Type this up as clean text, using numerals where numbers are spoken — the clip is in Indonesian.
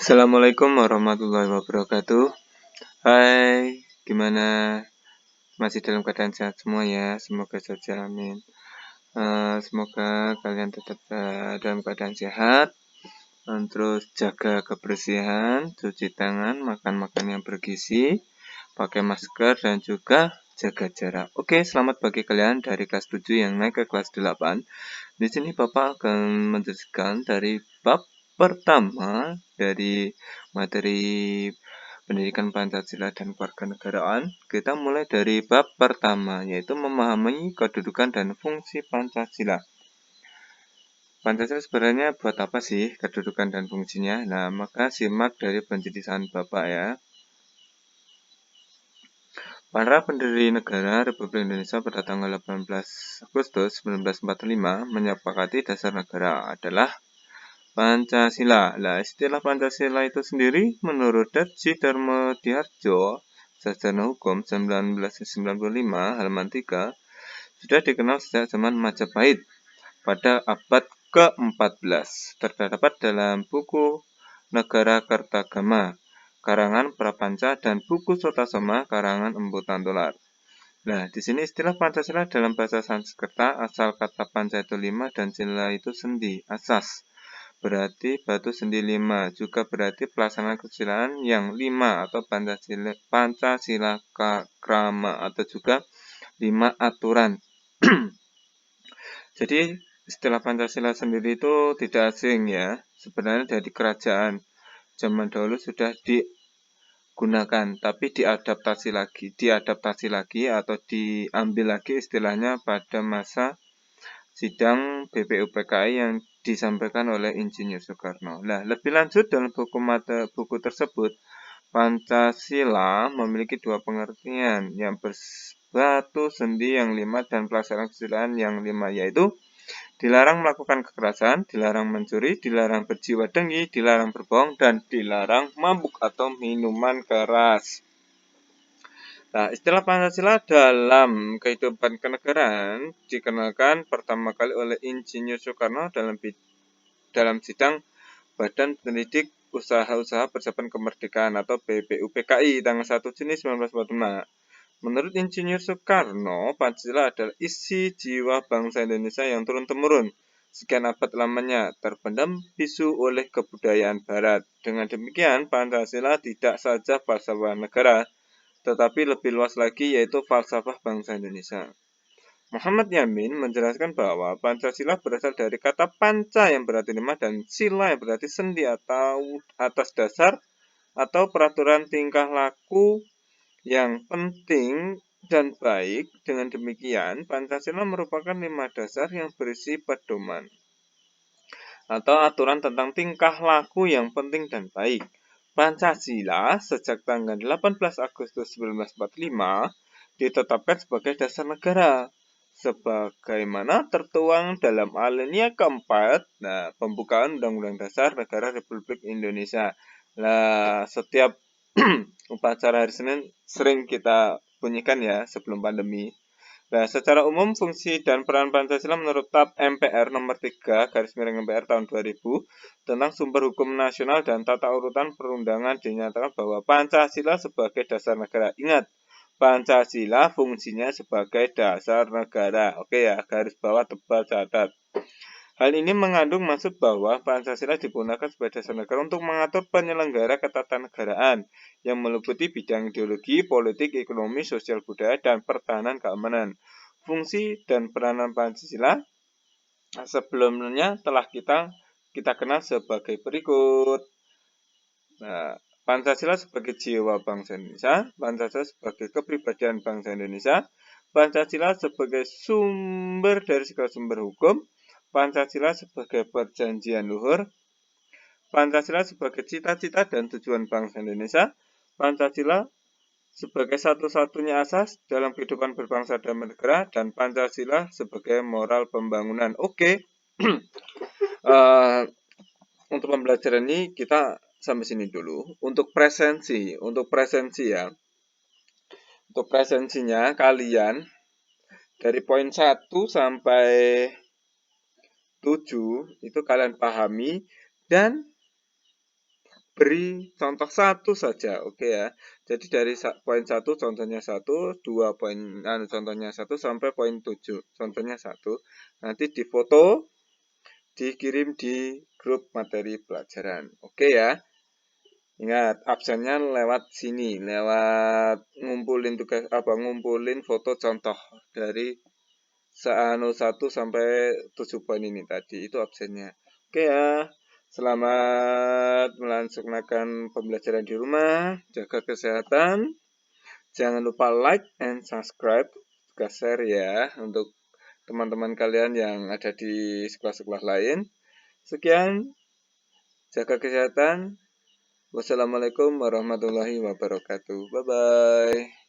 Assalamualaikum warahmatullahi wabarakatuh. Hai, gimana? Masih dalam keadaan sehat semua ya? Semoga saja, amin. Semoga kalian tetap dalam keadaan sehat. Terus jaga kebersihan, cuci tangan, makan yang bergizi, pakai masker, dan juga jaga jarak. Oke, selamat bagi kalian dari kelas 7 yang naik ke kelas 8. Di sini Bapak akan menjelaskan dari bab pertama dari materi pendidikan Pancasila dan kewarganegaraan. Kita mulai dari bab pertama, yaitu memahami kedudukan dan fungsi Pancasila. Pancasila sebenarnya buat apa sih kedudukan dan fungsinya? Nah, maka simak dari penjelasan Bapak ya. Para pendiri negara Republik Indonesia pada tanggal 18 Agustus 1945 menyepakati dasar negara adalah Pancasila. Nah, istilah Pancasila itu sendiri menurut Datsy Darmodiharjo, Sarjana Hukum 1995 halaman 3, sudah dikenal sejak zaman Majapahit pada abad ke-14. Terdapat dalam buku Negara Kertagama, karangan Prapanca, dan buku Sotasoma, karangan Empu Tantular. Nah, di sini istilah Pancasila dalam bahasa Sanskerta, asal kata panca itu 5 dan sila itu sendi, asas. Berarti batu sendi 5, juga berarti pelaksanaan kesusilaan yang 5 atau Pancasila krama atau juga 5 aturan. Jadi istilah Pancasila sendiri itu tidak asing ya. Sebenarnya dari kerajaan zaman dahulu sudah digunakan, tapi diadaptasi lagi atau diambil lagi istilahnya pada masa sidang BPUPKI yang disampaikan oleh Insinyur Soekarno. Nah, lebih lanjut dalam buku tersebut, Pancasila memiliki dua pengertian, yang berbatu sendi yang 5 dan pelaksanaan kesusilaan yang 5, yaitu dilarang melakukan kekerasan, dilarang mencuri, dilarang berjiwa dengki, dilarang berbohong, dan dilarang mabuk atau minuman keras. Nah, istilah Pancasila dalam kehidupan kenegaraan dikenalkan pertama kali oleh Insinyur Soekarno dalam sidang Badan Pendidik Usaha-Usaha Persiapan Kemerdekaan atau BPUPKI tanggal 1 Juni 1945. Menurut Insinyur Soekarno, Pancasila adalah isi jiwa bangsa Indonesia yang turun-temurun sekian abad lamanya terpendam bisu oleh kebudayaan Barat. Dengan demikian, Pancasila tidak saja falsafah negara, tetapi lebih luas lagi yaitu falsafah bangsa Indonesia. Muhammad Yamin menjelaskan bahwa Pancasila berasal dari kata panca yang berarti 5 dan sila yang berarti sendi atau atas dasar atau peraturan tingkah laku yang penting dan baik. Dengan demikian, Pancasila merupakan 5 dasar yang berisi pedoman atau aturan tentang tingkah laku yang penting dan baik. Pancasila sejak tanggal 18 Agustus 1945 ditetapkan sebagai dasar negara sebagaimana tertuang dalam alinea keempat pembukaan Undang-Undang Dasar Negara Republik Indonesia. Nah, setiap upacara hari Senin sering kita bunyikan ya sebelum pandemi. Nah, secara umum fungsi dan peran Pancasila menurut TAP MPR nomor 3 garis miring MPR tahun 2000 tentang sumber hukum nasional dan tata urutan perundangan dinyatakan bahwa Pancasila sebagai dasar negara. Ingat, Pancasila fungsinya sebagai dasar negara. Oke ya, garis bawah tebal catat. Hal ini mengandung maksud bahwa Pancasila digunakan sebagai dasar negara untuk mengatur penyelenggara ketatanegaraan yang meliputi bidang ideologi, politik, ekonomi, sosial budaya, dan pertahanan keamanan. Fungsi dan peranan Pancasila sebelumnya telah kita kenal sebagai berikut. Nah, Pancasila sebagai jiwa bangsa Indonesia, Pancasila sebagai kepribadian bangsa Indonesia, Pancasila sebagai sumber dari segala sumber hukum, Pancasila sebagai perjanjian luhur, Pancasila sebagai cita-cita dan tujuan bangsa Indonesia, Pancasila sebagai satu-satunya asas dalam kehidupan berbangsa dan bernegara, dan Pancasila sebagai moral pembangunan. Oke. Untuk pembelajaran ini kita sampai sini dulu. Untuk presensi ya. Untuk presensinya kalian dari poin 1 sampai 7 itu kalian pahami dan beri contoh satu saja, oke ya. Jadi dari poin 1 contohnya 1, 2 poin contohnya 1 sampai poin 7 contohnya 1. Nanti difoto, dikirim di grup materi pelajaran. Oke ya. Ingat, absennya lewat sini, lewat ngumpulin tugas ngumpulin foto contoh dari 1 sampai 7 poin ini tadi, itu absennya. Oke ya. Selamat melaksanakan pembelajaran di rumah, jaga kesehatan. Jangan lupa like and subscribe, juga share ya untuk teman-teman kalian yang ada di sekolah-sekolah lain. Sekian, jaga kesehatan. Wassalamualaikum warahmatullahi wabarakatuh. Bye-bye.